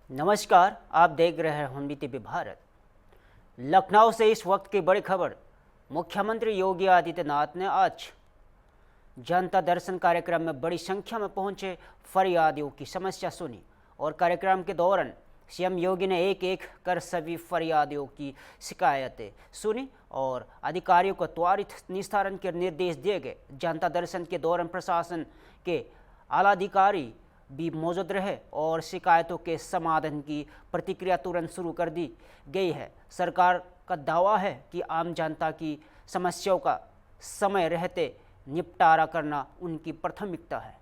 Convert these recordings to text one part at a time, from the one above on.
नमस्कार, आप देख रहे हैं हुंडी टीवी भारत। लखनऊ से इस वक्त की बड़ी खबर। मुख्यमंत्री योगी आदित्यनाथ ने आज जनता दर्शन कार्यक्रम में बड़ी संख्या में पहुंचे फरियादियों की समस्या सुनी और कार्यक्रम के दौरान सीएम योगी ने एक एक कर सभी फरियादियों की शिकायतें सुनी और अधिकारियों को त्वरित निस्तारण के निर्देश दिए गए। जनता दर्शन के दौरान प्रशासन के आला अधिकारी भी मौजूद रहे और शिकायतों के समाधान की प्रक्रिया तुरंत शुरू कर दी गई है। सरकार का दावा है कि आम जनता की समस्याओं का समय रहते निपटारा करना उनकी प्राथमिकता है।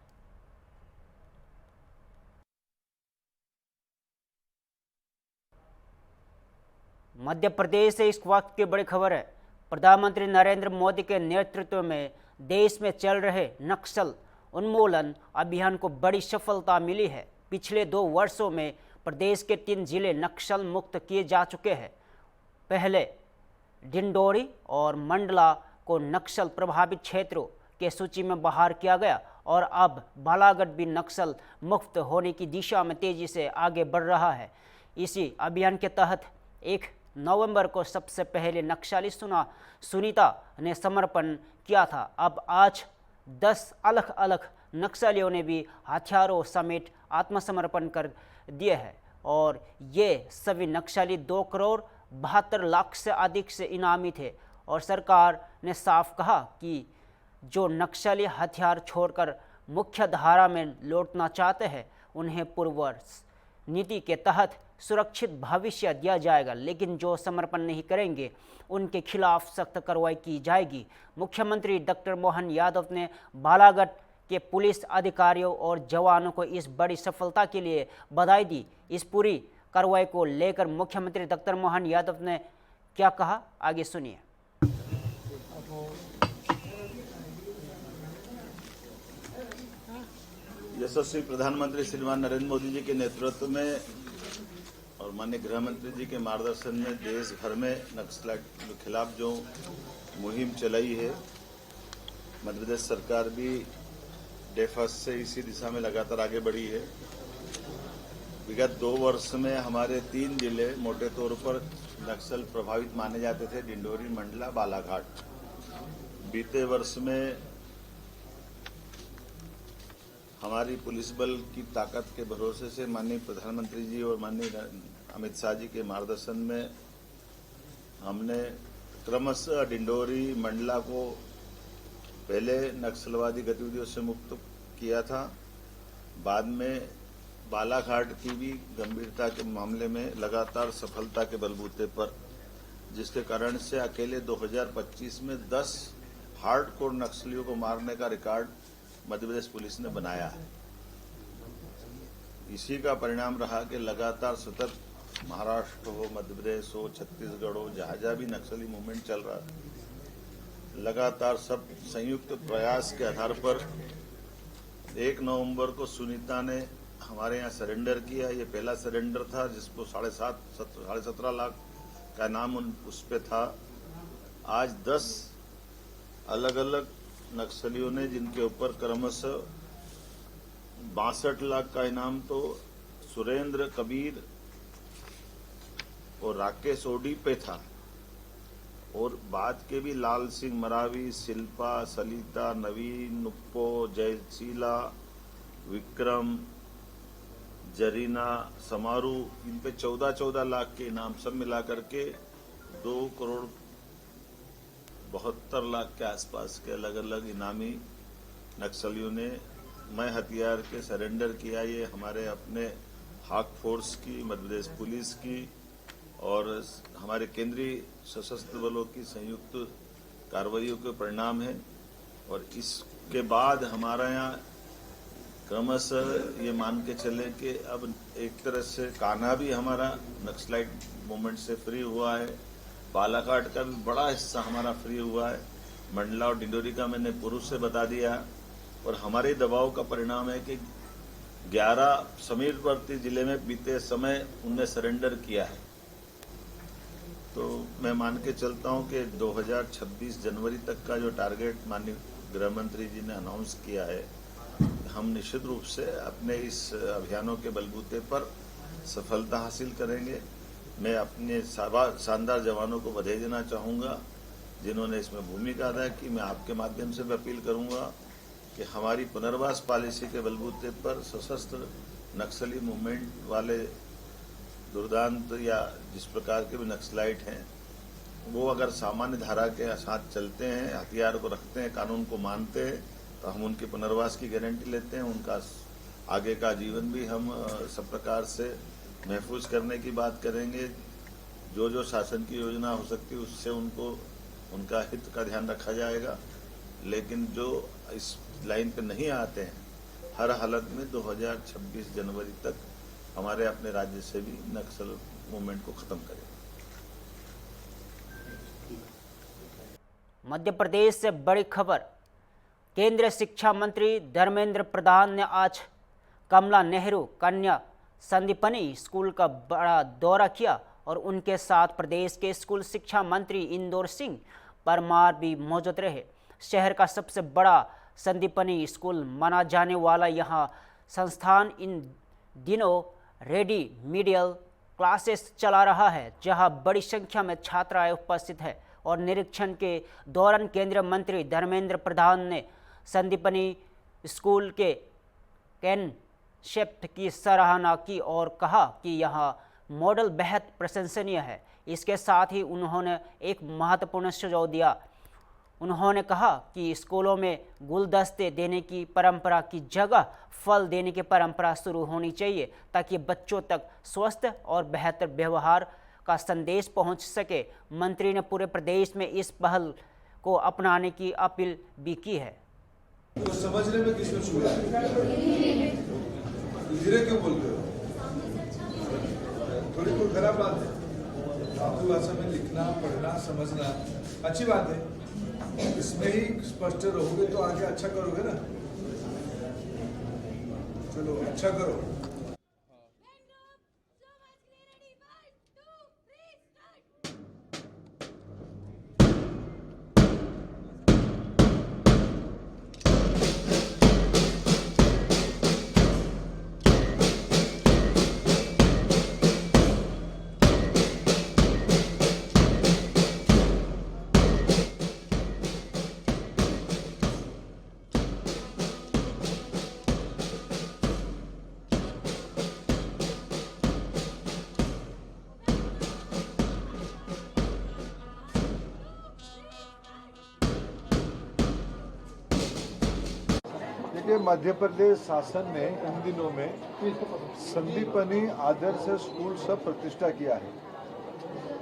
मध्य प्रदेश से इस वक्त की बड़ी खबर है। प्रधानमंत्री नरेंद्र मोदी के नेतृत्व में देश में चल रहे नक्सल उन्मूलन अभियान को बड़ी सफलता मिली है। पिछले 2 वर्षों में प्रदेश के 3 जिले नक्सल मुक्त किए जा चुके हैं। पहले डिंडोरी और मंडला को नक्सल प्रभावित क्षेत्रों के सूची में बाहर किया गया और अब बालाघाट भी नक्सल मुक्त होने की दिशा में तेजी से आगे बढ़ रहा है। इसी अभियान के तहत 1 नवंबर को सबसे पहले नक्सली सुनीता ने समर्पण किया था। अब आज 10 अलग अलग नक्सलियों ने भी हथियारों समेत आत्मसमर्पण कर दिए हैं और ये सभी नक्सली 2 करोड़ 72 लाख से अधिक से इनामी थे और सरकार ने साफ कहा कि जो नक्सली हथियार छोड़कर मुख्य धारा में लौटना चाहते हैं उन्हें पूर्ववर्ष नीति के तहत सुरक्षित भविष्य दिया जाएगा, लेकिन जो समर्पण नहीं करेंगे उनके खिलाफ सख्त कार्रवाई की जाएगी। मुख्यमंत्री डॉक्टर मोहन यादव ने बालाघाट के पुलिस अधिकारियों और जवानों को इस बड़ी सफलता के लिए बधाई दी। इस पूरी कार्रवाई को लेकर मुख्यमंत्री डॉक्टर मोहन यादव ने क्या कहा, आगे सुनिए। यशस्वी प्रधानमंत्री श्रीमान नरेंद्र मोदी जी के नेतृत्व में और माननीय गृह मंत्री जी के मार्गदर्शन में देश भर में नक्सल के खिलाफ जो मुहिम चलाई है, मध्य प्रदेश सरकार भी डे फर्स्ट से इसी दिशा में लगातार आगे बढ़ी है। विगत 2 वर्ष में हमारे 3 जिले मोटे तौर पर नक्सल प्रभावित माने जाते थे, डिंडोरी, मंडला, बालाघाट। बीते वर्ष में हमारी पुलिस बल की ताकत के भरोसे से माननीय प्रधानमंत्री जी और माननीय अमित शाह जी के मार्गदर्शन में हमने क्रमशः डिंडोरी, मंडला को पहले नक्सलवादी गतिविधियों से मुक्त किया था। बाद में बालाघाट की भी गंभीरता के मामले में लगातार सफलता के बलबूते पर, जिसके कारण से अकेले 2025 में 10 हार्डकोर नक्सलियों को मारने का रिकॉर्ड मध्य प्रदेश पुलिस ने बनाया है। इसी का परिणाम रहा कि लगातार सतत महाराष्ट्र हो, मध्य प्रदेश हो, छत्तीसगढ़ हो, जहां भी नक्सली मूवमेंट चल रहा है, लगातार सब संयुक्त प्रयास के आधार पर 1 नवंबर को सुनीता ने हमारे यहाँ सरेंडर किया। ये पहला सरेंडर था जिसको 17.5 लाख का नाम उस पे था। आज 10 अलग अलग नक्सलियों ने, जिनके ऊपर क्रमशः 62 लाख का इनाम तो सुरेंद्र, कबीर और राकेश ओडी पे था और बाद के भी लाल सिंह मरावी, शिल्पा, सलिता, नवीन, नुप्पो, जयशीला, विक्रम, जरीना, समारू, इन पे 14 लाख के इनाम सब मिलाकर के 2 करोड़ 72 लाख के आसपास के अलग अलग इनामी नक्सलियों ने मैं हथियार के सरेंडर किया। ये हमारे अपने हाक फोर्स की, मध्य प्रदेश पुलिस की और हमारे केंद्रीय सशस्त्र बलों की संयुक्त कार्रवाइयों के परिणाम है। और इसके बाद हमारा यहाँ क्रमशः ये मान के चले कि अब एक तरह से कान्हा भी हमारा नक्सलाइट मूवमेंट से फ्री हुआ है। बालाघाट का भी बड़ा हिस्सा हमारा फ्री हुआ है। मंडला और डिंडोरी का मैंने पूर्व से बता दिया और हमारे दबाव का परिणाम है कि 11 समीपवर्ती जिले में बीते समय उनने सरेंडर किया है। तो मैं मान के चलता हूं कि 2026 जनवरी तक का जो टारगेट माननीय गृह मंत्री जी ने अनाउंस किया है, हम निश्चित रूप से अपने इस अभियानों के बलबूते पर सफलता हासिल करेंगे। मैं अपने शानदार जवानों को बधाई देना चाहूँगा जिन्होंने इसमें भूमिका अदा की। मैं आपके माध्यम से भी अपील करूँगा कि हमारी पुनर्वास पॉलिसी के बलबूते पर सशस्त्र नक्सली मूवमेंट वाले दुर्दांत या जिस प्रकार के भी नक्सलाइट हैं, वो अगर सामान्य धारा के साथ चलते हैं, हथियार को रखते हैं, कानून को मानते हैं, तो हम उनके पुनर्वास की गारंटी लेते हैं। उनका आगे का जीवन भी हम सब प्रकार से महफूज करने की बात करेंगे। जो जो शासन की योजना हो सकती है उससे उनका हित का ध्यान रखा जाएगा। लेकिन जो इस लाइन पे नहीं आते हैं, हर हालत में 2026 जनवरी तक हमारे अपने राज्य से भी नक्सल मूवमेंट को खत्म करें। मध्य प्रदेश से बड़ी खबर। केंद्रीय शिक्षा मंत्री धर्मेंद्र प्रधान ने आज कमला नेहरू कन्या संदीपनी स्कूल का बड़ा दौरा किया और उनके साथ प्रदेश के स्कूल शिक्षा मंत्री इंदौर सिंह परमार भी मौजूद रहे। शहर का सबसे बड़ा संदीपनी स्कूल माना जाने वाला यहां संस्थान इन दिनों रेडिमेडियल क्लासेस चला रहा है, जहां बड़ी संख्या में छात्राएं उपस्थित हैं। और निरीक्षण के दौरान केंद्रीय मंत्री धर्मेंद्र प्रधान ने संदीपनी स्कूल के कॉन्सेप्ट की सराहना की और कहा कि यह मॉडल बेहद प्रशंसनीय है। इसके साथ ही उन्होंने एक महत्वपूर्ण सुझाव दिया। उन्होंने कहा कि स्कूलों में गुलदस्ते देने की परंपरा की जगह फल देने की परंपरा शुरू होनी चाहिए, ताकि बच्चों तक स्वस्थ और बेहतर व्यवहार का संदेश पहुंच सके। मंत्री ने पूरे प्रदेश में इस पहल को अपनाने की अपील भी की है। तो समझने में किसमें सुविधा है? धीरे क्यों बोलते हो? थोड़ी कोई खराब बात है? आपकी भाषा में लिखना, पढ़ना, समझना अच्छी बात है। इसमें ही स्पष्ट रहोगे तो आगे अच्छा करोगे ना। चलो अच्छा करो। देखिए, मध्य प्रदेश शासन ने इन दिनों में संदीपनी आदर्श स्कूल सब प्रतिष्ठा किया है।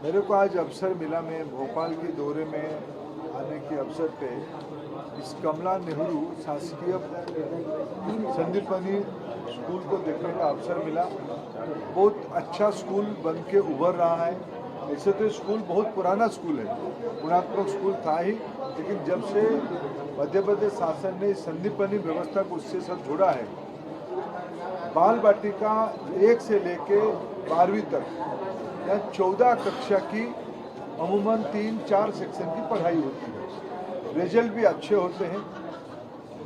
मेरे को आज अवसर मिला, मैं भोपाल के दौरे में आने के अवसर पे इस कमला नेहरू शासकीय संदीपनी स्कूल को देखने का अवसर मिला। बहुत अच्छा स्कूल बन के उभर रहा है। ऐसे तो स्कूल बहुत पुराना स्कूल है, गुणात्मक स्कूल था ही, लेकिन जब से मध्य प्रदेश शासन ने संदीपनी व्यवस्था को उससे सब जोड़ा है, बाल बाटिका 1 से लेके 12वीं तक या 14 कक्षा की अमूमन 3-4 सेक्शन की पढ़ाई होती है। रिजल्ट भी अच्छे होते हैं।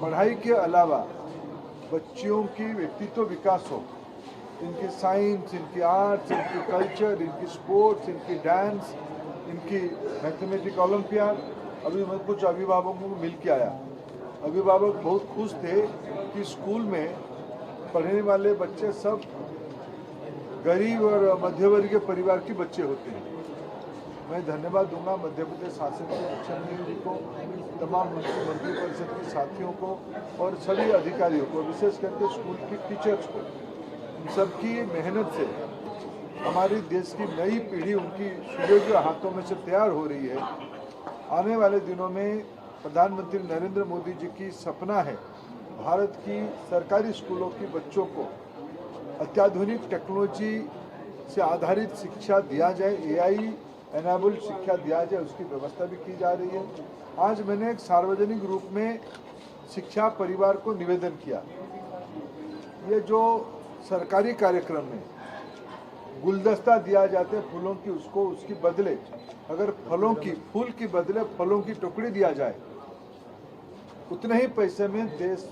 पढ़ाई के अलावा बच्चियों की व्यक्तित्व विकास हो, इनकी साइंस, इनकी आर्ट्स, इनकी कल्चर, इनकी स्पोर्ट्स, इनकी डांस, इनकी मैथमेटिक्स ओलंपियाड। अभी मैं कुछ अभिभावकों को मिल के आया, अभिभावक बहुत खुश थे कि स्कूल में पढ़ने वाले बच्चे सब गरीब और मध्यवर्गीय परिवार के बच्चे होते हैं। मैं धन्यवाद दूंगा मध्य प्रदेश शासन के मुख्यमंत्री जी को, तमाम मंत्री परिषद के साथियों को और सभी अधिकारियों को, विशेष करके स्कूल की टीचर्स को। इन सबकी मेहनत से हमारी देश की नई पीढ़ी उनकी सुयोग्य हाथों में से तैयार हो रही है। आने वाले दिनों में प्रधानमंत्री नरेंद्र मोदी जी की सपना है भारत की सरकारी स्कूलों के बच्चों को अत्याधुनिक टेक्नोलॉजी से आधारित शिक्षा दिया जाए, AI एनेबल्ड शिक्षा दिया जाए, उसकी व्यवस्था भी की जा रही है। आज मैंने एक सार्वजनिक रूप में शिक्षा परिवार को निवेदन किया, ये जो सरकारी कार्यक्रम में गुलदस्ता दिया जाते फूलों की, उसकी बदले अगर फूल की बदले फलों की टुकड़ी दिया जाए, उतने ही पैसे में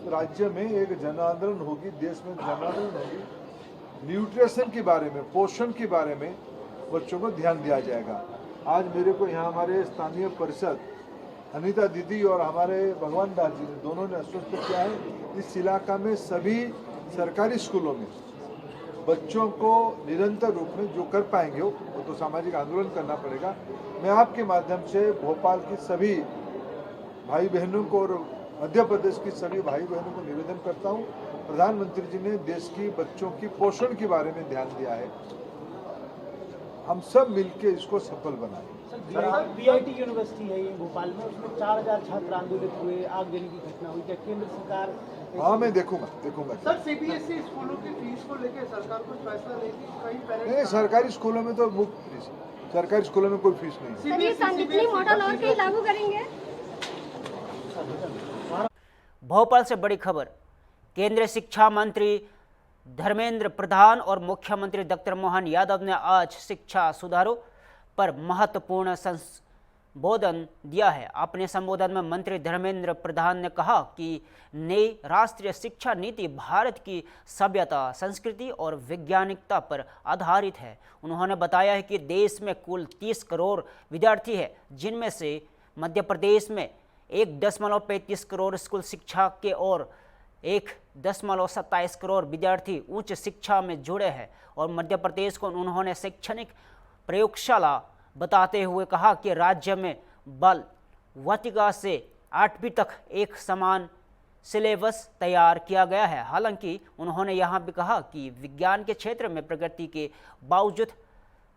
राज्य में एक जन आंदोलन होगी, देश में जन आंदोलन होगी न्यूट्रिशन के बारे में, पोषण के बारे में बच्चों को ध्यान दिया जाएगा। आज मेरे को यहाँ हमारे स्थानीय परिषद अनीता दीदी और हमारे भगवान दास जी ने दोनों ने आश्वस्त किया है इस इलाका में सभी सरकारी स्कूलों में बच्चों को निरंतर रूप में जो कर पाएंगे वो तो सामाजिक आंदोलन करना पड़ेगा। मैं आपके माध्यम से भोपाल की सभी भाई बहनों को और मध्य प्रदेश की सभी भाई बहनों को निवेदन करता हूं, प्रधानमंत्री जी ने देश की बच्चों की पोषण के बारे में ध्यान दिया है, हम सब मिलके इसको सफल बनाएं। सर, बीआईटी यूनिवर्सिटी है ये भोपाल में, उसमें 4000 छात्र आंदोलित हुए, आग देने की घटना हुई, क्या केंद्र सरकार? हाँ, मैं देखूंगा। सर, सीबीएसई स्कूलों की फीस को लेकर सरकार कुछ फैसला लेगी? कई पेरेंट्स नहीं, सरकारी स्कूलों में तो मुफ्त फीस, सरकारी स्कूलों में कोई फीस नहीं। सर, ये सांगठनिक मॉडल और कहीं लागू करेंगे? भोपाल से बड़ी खबर। केंद्रीय शिक्षा मंत्री धर्मेंद्र प्रधान और मुख्यमंत्री डॉक्टर मोहन यादव ने आज शिक्षा सुधारों पर महत्वपूर्ण संबोधन दिया है। अपने संबोधन में मंत्री धर्मेंद्र प्रधान ने कहा कि नई राष्ट्रीय शिक्षा नीति भारत की सभ्यता, संस्कृति और वैज्ञानिकता पर आधारित है। उन्होंने बताया है कि देश में कुल 30 करोड़ विद्यार्थी हैं, जिनमें से मध्य प्रदेश में 1.35 करोड़ स्कूल शिक्षा के और 1.27 करोड़ विद्यार्थी उच्च शिक्षा में जुड़े हैं। और मध्य प्रदेश को उन्होंने शैक्षणिक प्रयोगशाला बताते हुए कहा कि राज्य में बाल वाटिका से 8वीं तक एक समान सिलेबस तैयार किया गया है। हालांकि उन्होंने यहाँ भी कहा कि विज्ञान के क्षेत्र में प्रगति के बावजूद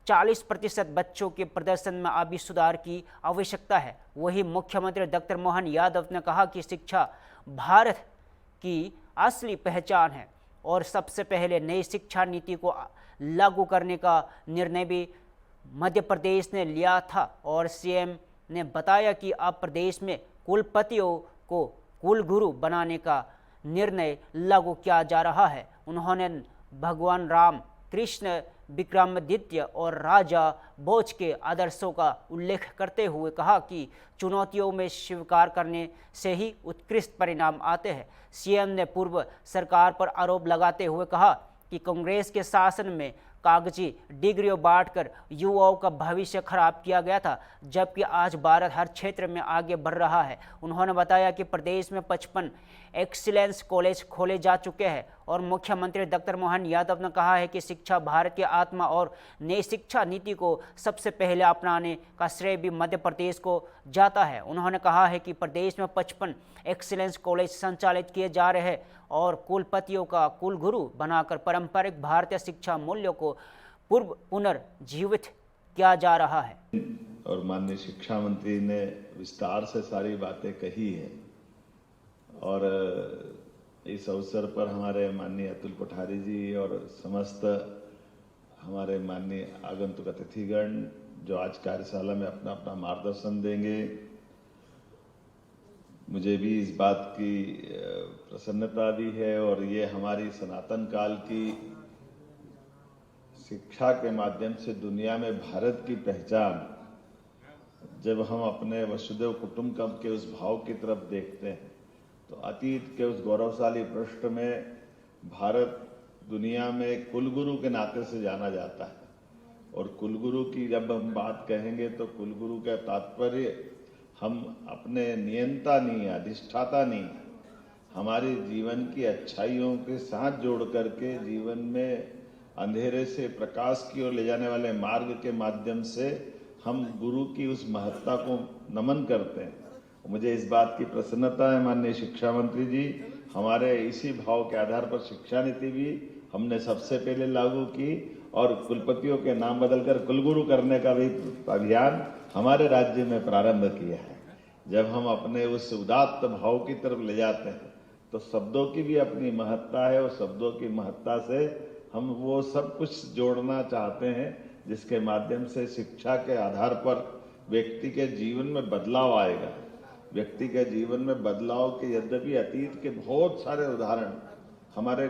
40% बच्चों के प्रदर्शन में अभी सुधार की आवश्यकता है। वहीं मुख्यमंत्री डॉक्टर मोहन यादव ने कहा कि शिक्षा भारत की असली पहचान है और सबसे पहले नई शिक्षा नीति को लागू करने का निर्णय भी मध्य प्रदेश ने लिया था। और सीएम ने बताया कि अब प्रदेश में कुलपतियों को कुलगुरु बनाने का निर्णय लागू किया जा रहा है। उन्होंने भगवान राम, कृष्ण, विक्रमादित्य और राजा भोज के आदर्शों का उल्लेख करते हुए कहा कि चुनौतियों में स्वीकार करने से ही उत्कृष्ट परिणाम आते हैं। सीएम ने पूर्व सरकार पर आरोप लगाते हुए कहा कि कांग्रेस के शासन में कागजी डिग्रियों बांटकर युवाओं का भविष्य खराब किया गया था, जबकि आज भारत हर क्षेत्र में आगे बढ़ रहा है। उन्होंने बताया कि प्रदेश में 55 एक्सीलेंस कॉलेज खोले जा चुके हैं और मुख्यमंत्री डॉक्टर मोहन यादव ने कहा है कि शिक्षा भारत की आत्मा और नई शिक्षा नीति को सबसे पहले अपनाने का श्रेय भी मध्य प्रदेश को जाता है। उन्होंने कहा है कि प्रदेश में 55 एक्सीलेंस कॉलेज संचालित किए जा रहे हैं और कुलपतियों का कुलगुरु बनाकर पारंपरिक भारतीय शिक्षा मूल्यों को पुनर्जीवित किया जा रहा है। और माननीय शिक्षा मंत्री ने विस्तार से सारी बातें कही है और इस अवसर पर हमारे माननीय अतुल कोठारी जी और समस्त हमारे माननीय आगंतुक अतिथिगण जो आज कार्यशाला में अपना अपना मार्गदर्शन देंगे, मुझे भी इस बात की प्रसन्नता भी है। और ये हमारी सनातन काल की शिक्षा के माध्यम से दुनिया में भारत की पहचान, जब हम अपने वसुदेव कुटुंबकम के उस भाव की तरफ देखते हैं तो अतीत के उस गौरवशाली पृष्ठ में भारत दुनिया में कुलगुरु के नाते से जाना जाता है। और कुलगुरु की जब हम बात कहेंगे तो कुलगुरु का तात्पर्य हम अपने नियंता नहीं, अधिष्ठाता नहीं, हमारे जीवन की अच्छाइयों के साथ जोड़ करके जीवन में अंधेरे से प्रकाश की ओर ले जाने वाले मार्ग के माध्यम से हम गुरु की उस महत्ता को नमन करते हैं। मुझे इस बात की प्रसन्नता है माननीय शिक्षा मंत्री जी, हमारे इसी भाव के आधार पर शिक्षा नीति भी हमने सबसे पहले लागू की और कुलपतियों के नाम बदलकर कुलगुरु करने का भी अभियान हमारे राज्य में प्रारंभ किया है। जब हम अपने उस उदात्त भाव की तरफ ले जाते हैं तो शब्दों की भी अपनी महत्ता है और शब्दों की महत्ता से हम वो सब कुछ जोड़ना चाहते हैं जिसके माध्यम से शिक्षा के आधार पर व्यक्ति के जीवन में बदलाव आएगा। व्यक्ति के जीवन में बदलाव के यद्यपि अतीत के बहुत सारे उदाहरण हमारे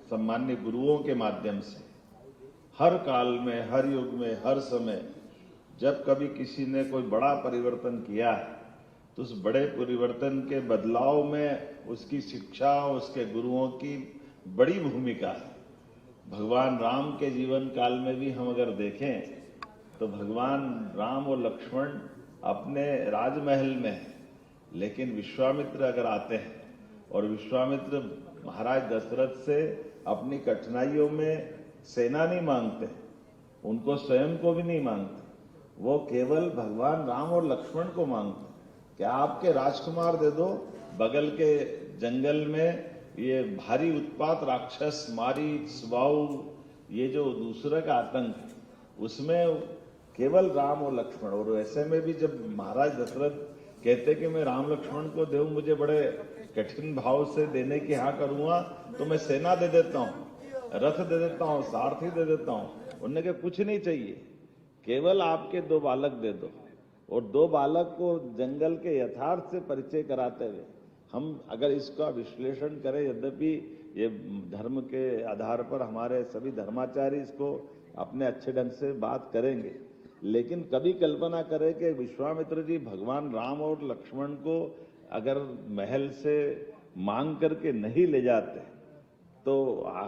सम्मान्य गुरुओं के माध्यम से हर काल में, हर युग में, हर समय जब कभी किसी ने कोई बड़ा परिवर्तन किया है तो उस बड़े परिवर्तन के बदलाव में उसकी शिक्षा, उसके गुरुओं की बड़ी भूमिका है। भगवान राम के जीवन काल में भी हम अगर देखें तो भगवान राम और लक्ष्मण अपने राजमहल में हैं, लेकिन विश्वामित्र अगर आते हैं और विश्वामित्र महाराज दशरथ से अपनी कठिनाइयों में सेना नहीं मांगते, उनको स्वयं को भी नहीं मांगते, वो केवल भगवान राम और लक्ष्मण को मांगते कि आपके राजकुमार दे दो, बगल के जंगल में ये भारी उत्पात राक्षस मारीच स्वाऊ ये जो दूसरे का आतंक है उसमें केवल राम और लक्ष्मण। और ऐसे में भी जब महाराज दशरथ कहते कि मैं राम लक्ष्मण को दूं, मुझे बड़े कठिन भाव से देने की हाँ करूंगा तो मैं सेना दे देता हूं, रथ दे देता हूं, सारथी दे देता हूं। उन्होंने कहा कुछ नहीं चाहिए, केवल आपके 2 बालक दे दो। और 2 बालक को जंगल के यथार्थ से परिचय कराते हुए हम अगर इसका विश्लेषण करें, यद्यपि ये धर्म के आधार पर हमारे सभी धर्माचार्य इसको अपने अच्छे ढंग से बात करेंगे, लेकिन कभी कल्पना करें कि विश्वामित्र जी भगवान राम और लक्ष्मण को अगर महल से मांग करके नहीं ले जाते तो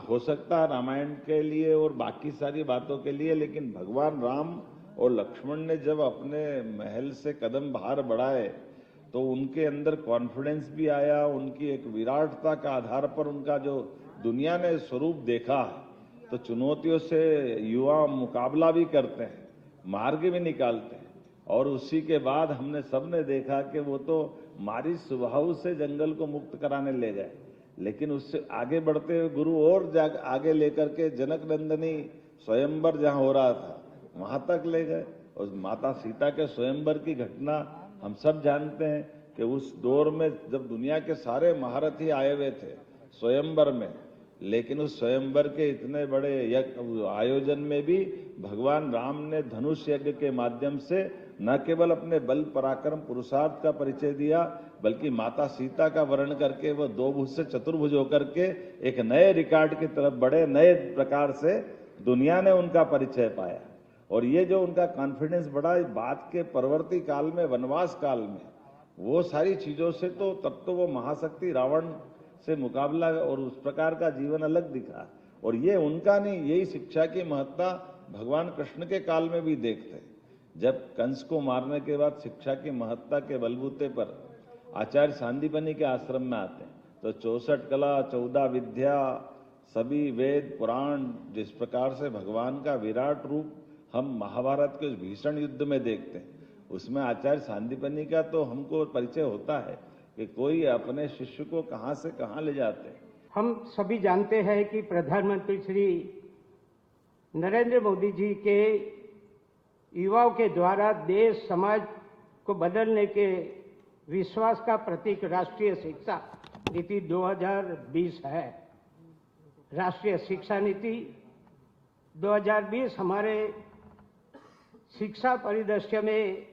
हो सकता है रामायण के लिए और बाकी सारी बातों के लिए, लेकिन भगवान राम और लक्ष्मण ने जब अपने महल से कदम बाहर बढ़ाए तो उनके अंदर कॉन्फिडेंस भी आया, उनकी एक विराटता का आधार पर उनका जो दुनिया ने स्वरूप देखा है, तो चुनौतियों से युवा मुकाबला भी करते हैं, मार्ग भी निकालते हैं। और उसी के बाद हमने सबने देखा कि वो तो मारी स्वभाव से जंगल को मुक्त कराने ले गए, लेकिन उससे आगे बढ़ते हुए गुरु और आगे लेकर के जनक नंदनी स्वयंवर जहां हो रहा था वहां तक ले गए। और माता सीता के स्वयंवर की घटना हम सब जानते हैं कि उस दौर में जब दुनिया के सारे महारथी आए हुए थे स्वयंवर में, लेकिन उस स्वयंवर के इतने बड़े आयोजन में भी भगवान राम ने धनुष यज्ञ के माध्यम से न केवल अपने बल पराक्रम पुरुषार्थ का परिचय दिया, बल्कि माता सीता का वर्ण करके वो 2 भुज से चतुर्भुज होकर के एक नए रिकॉर्ड की तरफ बढ़े, नए प्रकार से दुनिया ने उनका परिचय पाया। और ये जो उनका कॉन्फिडेंस बढ़ा बात के परवर्ती काल में, वनवास काल में, वो सारी चीजों से तो तब तो वो महाशक्ति रावण से मुकाबला और उस प्रकार का जीवन अलग दिखा। और ये उनका नहीं, यही शिक्षा की महत्ता भगवान कृष्ण के काल में भी देखते हैं। जब कंस को मारने के बाद शिक्षा की महत्ता के बलबूते पर आचार्य सांदीपनि के आश्रम में आते हैं तो 64 कला 14 विद्या सभी वेद पुराण जिस प्रकार से भगवान का विराट रूप हम महाभारत के उस भीषण युद्ध में देखते हैं, उसमें आचार्य सांदीपनि का तो हमको परिचय होता है कि कोई अपने शिष्य को कहां से कहां ले जाते हैं। हम सभी जानते हैं कि प्रधानमंत्री श्री नरेंद्र मोदी जी के युवाओं के द्वारा देश समाज को बदलने के विश्वास का प्रतीक राष्ट्रीय शिक्षा नीति 2020 है। राष्ट्रीय शिक्षा नीति 2020 हमारे शिक्षा परिदृश्य में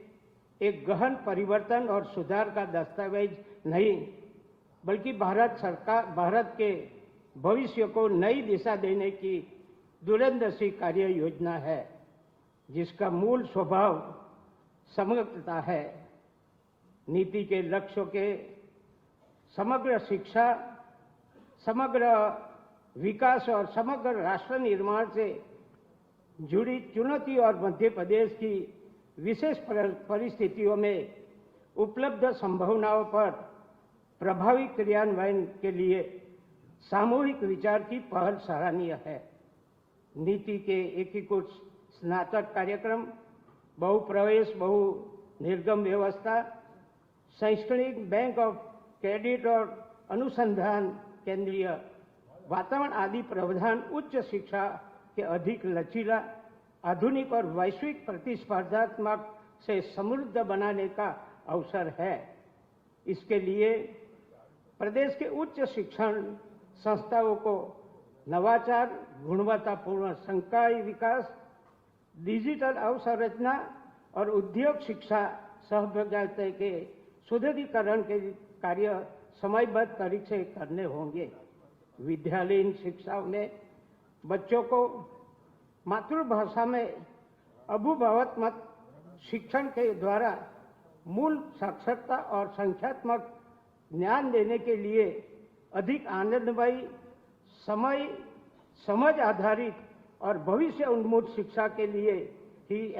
एक गहन परिवर्तन और सुधार का दस्तावेज नहीं, बल्कि भारत के भविष्य को नई दिशा देने की दूरंदर्शी कार्य योजना है, जिसका मूल स्वभाव समग्रता है। नीति के लक्ष्यों के समग्र शिक्षा, समग्र विकास और समग्र राष्ट्र निर्माण से जुड़ी चुनौती और मध्य प्रदेश की विशेष परिस्थितियों में उपलब्ध संभावनाओं पर प्रभावी क्रियान्वयन के लिए सामूहिक विचार की पहल सराहनीय है। नीति के एकीकृत स्नातक कार्यक्रम, बहुप्रवेश बहु निर्गम व्यवस्था, शैक्षणिक बैंक ऑफ क्रेडिट और अनुसंधान केंद्रीय वातावरण आदि प्रावधान उच्च शिक्षा के अधिक लचीला, आधुनिक और वैश्विक प्रतिस्पर्धात्मक से समृद्ध बनाने का अवसर है। इसके लिए प्रदेश के उच्च शिक्षण संस्थाओं को नवाचार, गुणवत्तापूर्ण संकाय विकास, डिजिटल अवसंरचना और उद्योग शिक्षा सहभागिता के सुदृढ़ीकरण के कार्य समयबद्ध तरीके से करने होंगे। विद्यालयीन शिक्षा में बच्चों को मातृभाषा में अभिभावात्मक शिक्षण के द्वारा मूल साक्षरता और संख्यात्मक ज्ञान देने के लिए अधिक आनंदमयी, समय समझ आधारित और भविष्य उन्मुख शिक्षा के लिए ही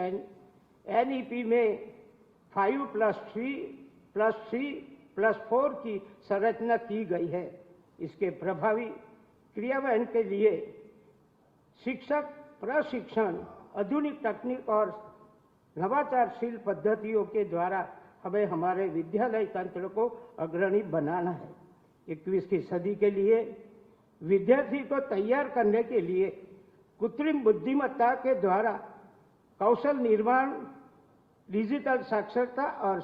एनईपी में 5+3+3+4 की संरचना की गई है। इसके प्रभावी क्रियान्वयन के लिए शिक्षक प्रशिक्षण, आधुनिक तकनीक और नवाचारशील पद्धतियों के द्वारा हमें हमारे विद्यालय तंत्र को अग्रणी बनाना है। 21वीं सदी के लिए विद्यार्थी को तैयार करने के लिए कृत्रिम बुद्धिमत्ता के द्वारा कौशल निर्माण, डिजिटल साक्षरता और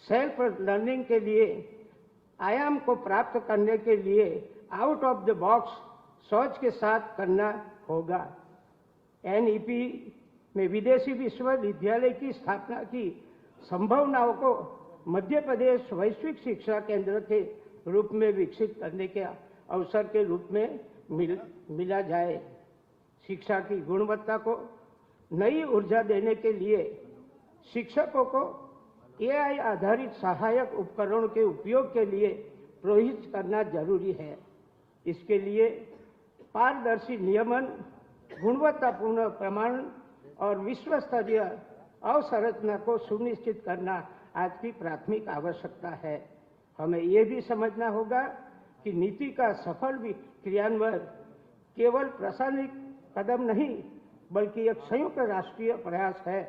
सेल्फ लर्निंग के लिए आयाम को प्राप्त करने के लिए आउट ऑफ द बॉक्स सोच के साथ करना होगा। एनईपी में विदेशी विश्वविद्यालय की स्थापना की संभावनाओं को मध्य प्रदेश वैश्विक शिक्षा केंद्र के रूप में विकसित करने के अवसर के रूप में मिला जाए। शिक्षा की गुणवत्ता को नई ऊर्जा देने के लिए शिक्षकों को एआई आधारित सहायक उपकरणों के उपयोग के लिए प्रोत्साहित करना जरूरी है। इसके लिए पारदर्शी नियमन, गुणवत्तापूर्ण प्रमाण और विश्व स्तरीय अवसंरचना को सुनिश्चित करना आज की प्राथमिक आवश्यकता है। हमें ये भी समझना होगा कि नीति का सफल क्रियान्वयन केवल प्रासंगिक कदम नहीं बल्कि एक संयुक्त राष्ट्रीय प्रयास है।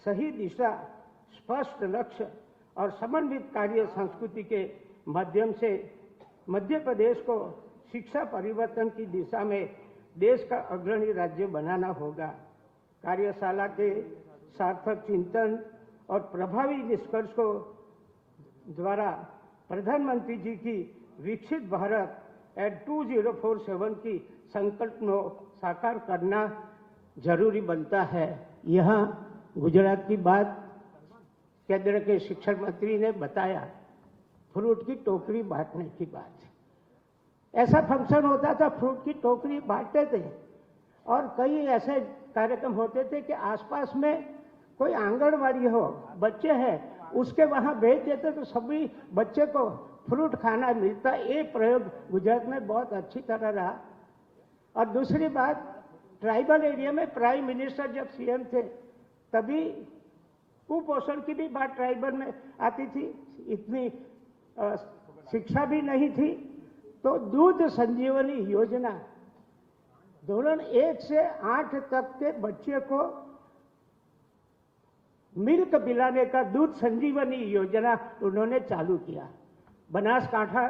सही दिशा, स्पष्ट लक्ष्य और समन्वित कार्य संस्कृति के माध्यम से मध्य प्रदेश को शिक्षा परिवर्तन की दिशा में देश का अग्रणी राज्य बनाना होगा। कार्यशाला के सार्थक चिंतन और प्रभावी निष्कर्ष को द्वारा प्रधानमंत्री जी की विकसित भारत एट 2047 की संकल्पना साकार करना जरूरी बनता है। यहाँ गुजरात की बात केंद्र के शिक्षा मंत्री ने बताया, फ्रूट की टोकरी बांटने की बात। ऐसा फंक्शन होता था, फ्रूट की टोकरी बांटते थे और कई ऐसे कार्यक्रम होते थे कि आसपास में कोई आंगनवाड़ी हो, बच्चे हैं, उसके वहां भेज देते तो सभी बच्चे को फ्रूट खाना मिलता। ये प्रयोग गुजरात में बहुत अच्छी तरह रहा। और दूसरी बात, ट्राइबल एरिया में प्राइम मिनिस्टर जब सीएम थे तभी कुपोषण की भी बात ट्राइबल में आती थी। इतनी शिक्षा भी नहीं थी, तो दूध संजीवनी योजना धोरण 1 से 8 तक के बच्चे को मिल्क पिलाने का दूध संजीवनी योजना उन्होंने चालू किया। बनासकांठा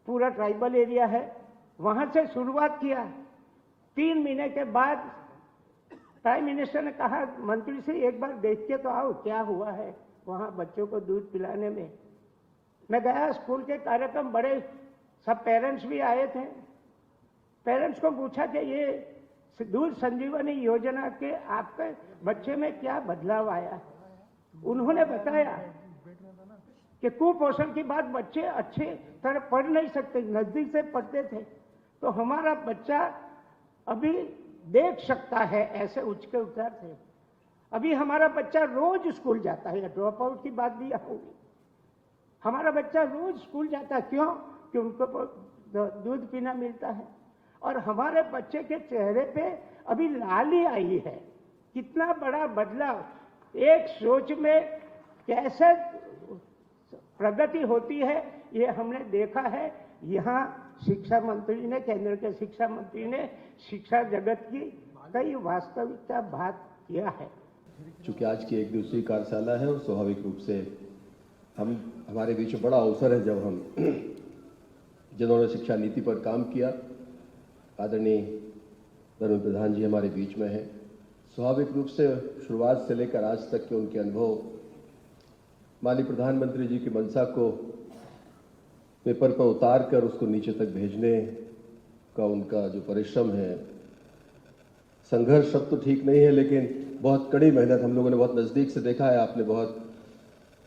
पूरा ट्राइबल एरिया है, वहां से शुरुआत किया। 3 महीने के बाद प्राइम मिनिस्टर ने कहा, मंत्री से एक बार देख के तो आओ क्या हुआ है वहां बच्चों को दूध पिलाने में। मैं गया, स्कूल के कार्यक्रम बड़े, सब पेरेंट्स भी आए थे। पेरेंट्स को पूछा कि ये दूध संजीवनी योजना के आपके बच्चे में क्या बदलाव आया। उन्होंने बताया कि कुपोषण की बात, बच्चे अच्छे तरह पढ़ नहीं सकते, नजदीक से पढ़ते थे, तो हमारा बच्चा अभी देख सकता है, ऐसे उचके उतार थे। अभी हमारा बच्चा रोज स्कूल जाता है, ड्रॉप आउट की बात भी होगी। हमारा बच्चा रोज स्कूल जाता है, क्यों? कि उनको दूध पीना मिलता है। और हमारे बच्चे के चेहरे पे अभी लाली आई है। कितना बड़ा बदलाव, एक सोच में कैसे प्रगति होती है ये हमने देखा है। यहाँ शिक्षा मंत्री ने, केंद्र के शिक्षा मंत्री ने शिक्षा जगत की कई वास्तविकता बात किया है। चूंकि आज की एक दूसरी कार्यशाला है और स्वाभाविक रूप से हमारे बीच में बड़ा अवसर है जब हम जिन्होंने शिक्षा नीति पर काम किया, आदरणीय धर्मेंद्र प्रधान जी हमारे बीच में हैं। स्वाभाविक रूप से शुरुआत से लेकर आज तक के उनके अनुभव, माननीय प्रधानमंत्री जी की मंशा को पेपर पर उतार कर उसको नीचे तक भेजने का उनका जो परिश्रम है, संघर्ष शब्द तो ठीक नहीं है लेकिन बहुत कड़ी मेहनत हम लोगों ने बहुत नज़दीक से देखा है। आपने बहुत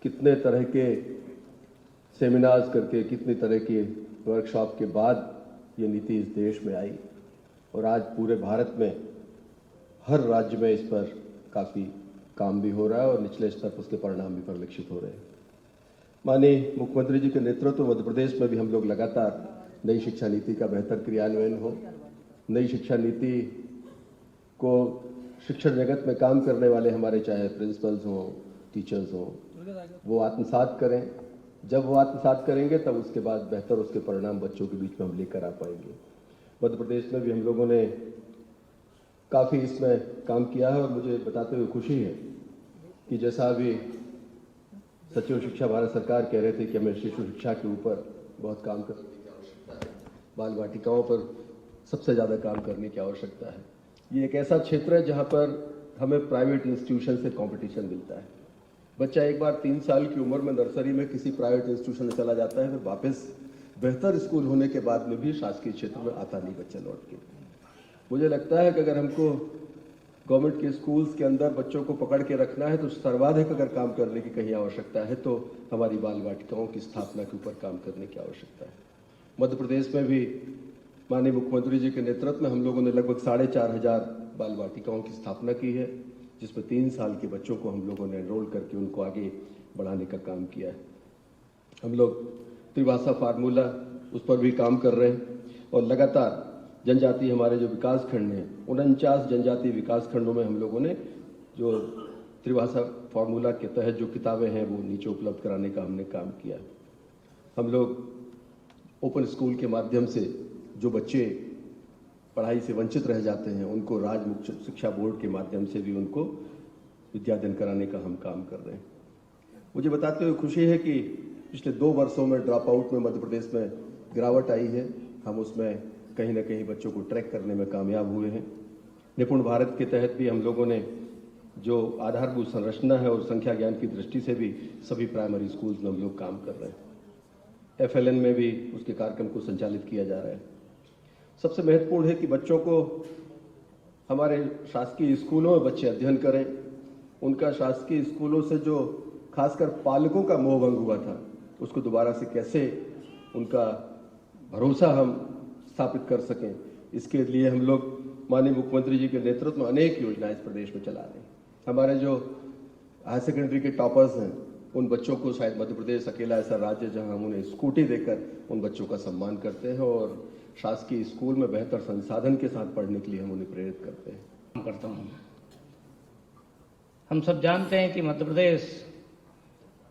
कितने तरह के सेमिनार्स करके, कितनी तरह की वर्कशॉप के बाद ये नीति इस देश में आई और आज पूरे भारत में हर राज्य में इस पर काफ़ी काम भी हो रहा है और निचले स्तर पर उसके परिणाम भी परिलक्षित हो रहे हैं। माननीय मुख्यमंत्री जी के नेतृत्व में मध्य प्रदेश में भी हम लोग लगातार नई शिक्षा नीति का बेहतर क्रियान्वयन हो, नई शिक्षा नीति को शिक्षण जगत में काम करने वाले हमारे चाहे प्रिंसिपल्स हों, टीचर्स हों, वो आत्मसात करें। जब वो आत्मसात करेंगे तब उसके बाद बेहतर उसके परिणाम बच्चों के बीच में हम लेकर आ पाएंगे। मध्य प्रदेश में भी हम लोगों ने काफ़ी इसमें काम किया है और मुझे बताते हुए खुशी है कि जैसा अभी सचिव शिक्षा भारत सरकार कह रहे थे कि हमें शिशु शिक्षा के ऊपर बहुत काम करने की आवश्यकता है, बाल वाटिकाओं पर सबसे ज़्यादा काम करने की आवश्यकता है। ये एक ऐसा क्षेत्र है जहाँ पर हमें प्राइवेट इंस्टीट्यूशन से कंपटीशन मिलता है। बच्चा एक बार 3 साल की उम्र में नर्सरी में किसी प्राइवेट इंस्टीट्यूशन में चला जाता है, फिर वापस बेहतर स्कूल होने के बाद में भी शासकीय क्षेत्र में आता नहीं बच्चा लौट के। मुझे लगता है कि अगर हमको गवर्नमेंट के स्कूल्स के अंदर बच्चों को पकड़ के रखना है तो सर्वाधिक अगर काम करने की कहीं आवश्यकता है तो हमारी बाल वाटिकाओं की स्थापना के ऊपर काम करने की आवश्यकता है। मध्य प्रदेश में भी माननीय मुख्यमंत्री जी के नेतृत्व में हम लोगों ने लगभग 4,500 बाल वाटिकाओं की स्थापना की है, जिसमें 3 साल के बच्चों को हम लोगों ने एनरोल करके उनको आगे बढ़ाने का काम किया है। हम लोग त्रिभाषा फार्मूला उस पर भी काम कर रहे हैं और लगातार जनजाति हमारे जो विकास खंड हैं 49 जनजातीय विकास खंडों में हम लोगों ने जो त्रिभाषा फार्मूला के तहत जो किताबें हैं वो नीचे उपलब्ध कराने का हमने काम किया। हम लोग ओपन स्कूल के माध्यम से जो बच्चे पढ़ाई से वंचित रह जाते हैं उनको राज्य मुख्य शिक्षा बोर्ड के माध्यम से भी उनको विद्यादान कराने का हम काम कर रहे हैं। मुझे बताते हुए खुशी है कि पिछले 2 वर्षों में ड्रॉप आउट में मध्य प्रदेश में गिरावट आई है। हम उसमें कहीं ना कहीं बच्चों को ट्रैक करने में कामयाब हुए हैं। निपुण भारत के तहत भी हम लोगों ने जो आधारभूत संरचना है और संख्या ज्ञान की दृष्टि से भी सभी प्राइमरी स्कूल्स में हम लोग काम कर रहे हैं। FLN में भी उसके कार्यक्रम को संचालित किया जा रहा है। सबसे महत्वपूर्ण है कि बच्चों को हमारे शासकीय स्कूलों में बच्चे अध्ययन करें। उनका शासकीय स्कूलों से जो खासकर पालकों का मोहभंग हुआ था उसको दोबारा से कैसे उनका भरोसा हम स्थापित कर सकें, इसके लिए हम लोग माननीय मुख्यमंत्री जी के नेतृत्व में अनेक योजनाएं इस प्रदेश में चला रहे हैं। हमारे जो हायर सेकेंडरी के टॉपर्स हैं उन बच्चों को शायद मध्य प्रदेश अकेला ऐसा राज्य जहां हम उन्हें स्कूटी देकर उन बच्चों का सम्मान करते हैं और शासकीय स्कूल में बेहतर संसाधन के साथ पढ़ने के लिए हम उन्हें प्रेरित करते हैं। करता हूँ। हम सब जानते हैं कि मध्य प्रदेश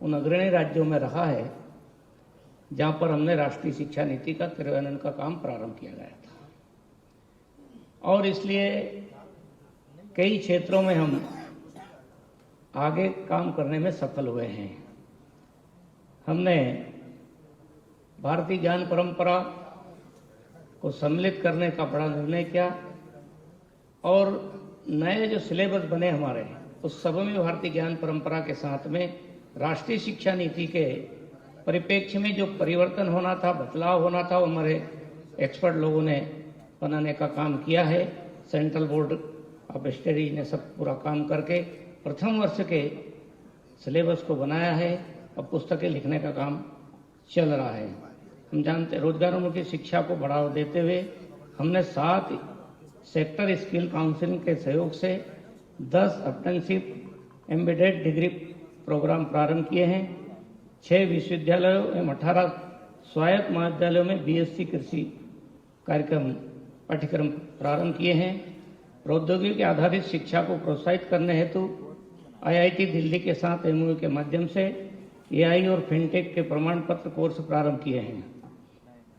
उन अग्रणी राज्यों में रहा है जहां पर हमने राष्ट्रीय शिक्षा नीति का क्रियान्वयन का काम प्रारंभ किया गया था और इसलिए कई क्षेत्रों में हम आगे काम करने में सफल हुए हैं। हमने भारतीय ज्ञान परंपरा को सम्मिलित करने का बड़ा निर्णय किया और नए जो सिलेबस बने हमारे उस सब में भारतीय ज्ञान परंपरा के साथ में राष्ट्रीय शिक्षा नीति के परिप्रेक्ष्य में जो परिवर्तन होना था, बदलाव होना था, वो हमारे एक्सपर्ट लोगों ने बनाने का काम किया है। सेंट्रल बोर्ड ऑफ स्टडीज ने सब पूरा काम करके प्रथम वर्ष के सिलेबस को बनाया है और पुस्तकें लिखने का काम चल रहा है। हम जानते रोजगारोन्मुखी शिक्षा को बढ़ावा देते हुए हमने 7 सेक्टर स्किल काउंसिलिंग के सहयोग से 10 अप्रेंटिसशिप एम्बेडेड डिग्री प्रोग्राम प्रारंभ किए हैं। 6 विश्वविद्यालयों एवं 18 स्वायत्त महाविद्यालयों में BSc कृषि पाठ्यक्रम प्रारंभ किए हैं। प्रौद्योगिकी आधारित शिक्षा को प्रोत्साहित करने हेतु IIT दिल्ली के साथ MOU के माध्यम से AI और फिनटेक के प्रमाण पत्र कोर्स प्रारंभ किए हैं।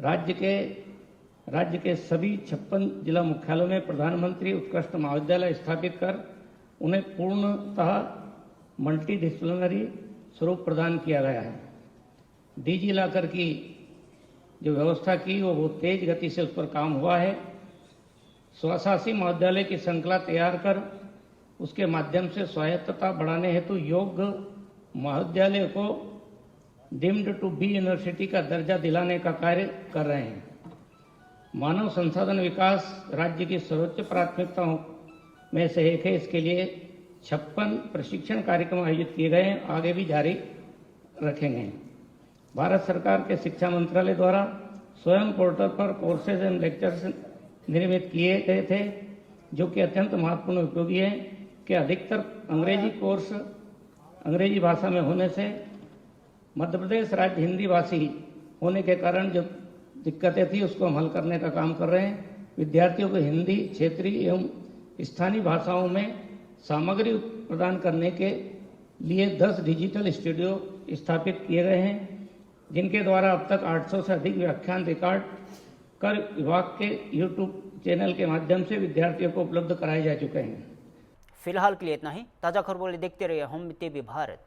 राज्य के सभी 56 जिला मुख्यालयों में प्रधानमंत्री उत्कृष्ट महाविद्यालय स्थापित कर उन्हें पूर्णतः मल्टी डिसिप्लिनरी स्वरूप प्रदान किया गया है। डिजी लॉकर की जो व्यवस्था की वो बहुत तेज गति से उस पर काम हुआ है। स्वशासी महाविद्यालय की श्रृंखला तैयार कर उसके माध्यम से स्वायत्तता बढ़ाने हेतु योग्य महाविद्यालय को डीम्ड टू बी यूनिवर्सिटी का दर्जा दिलाने का कार्य कर रहे हैं। मानव संसाधन विकास राज्य की सर्वोच्च प्राथमिकताओं में से एक है। इसके लिए 56 प्रशिक्षण कार्यक्रम आयोजित किए गए हैं, आगे भी जारी रखेंगे। भारत सरकार के शिक्षा मंत्रालय द्वारा स्वयं पोर्टल पर कोर्सेज एंड लेक्चर्स निर्मित किए गए थे जो कि अत्यंत महत्वपूर्ण उपयोगी है कि अधिकतर अंग्रेजी कोर्स अंग्रेजी भाषा में होने से मध्य प्रदेश राज्य हिंदी भाषी होने के कारण जो दिक्कतें थी उसको हम हल करने का काम कर रहे हैं। विद्यार्थियों को हिंदी, क्षेत्रीय एवं स्थानीय भाषाओं में सामग्री प्रदान करने के लिए 10 डिजिटल स्टूडियो स्थापित किए गए हैं, जिनके द्वारा अब तक 800 से अधिक व्याख्यान रिकॉर्ड कर विभाग के यूट्यूब चैनल के माध्यम से विद्यार्थियों को उपलब्ध कराए जा चुके हैं। फिलहाल के लिए इतना ही। ताज़ा खबरों के लिए देखते रहिए होम टीवी भारत।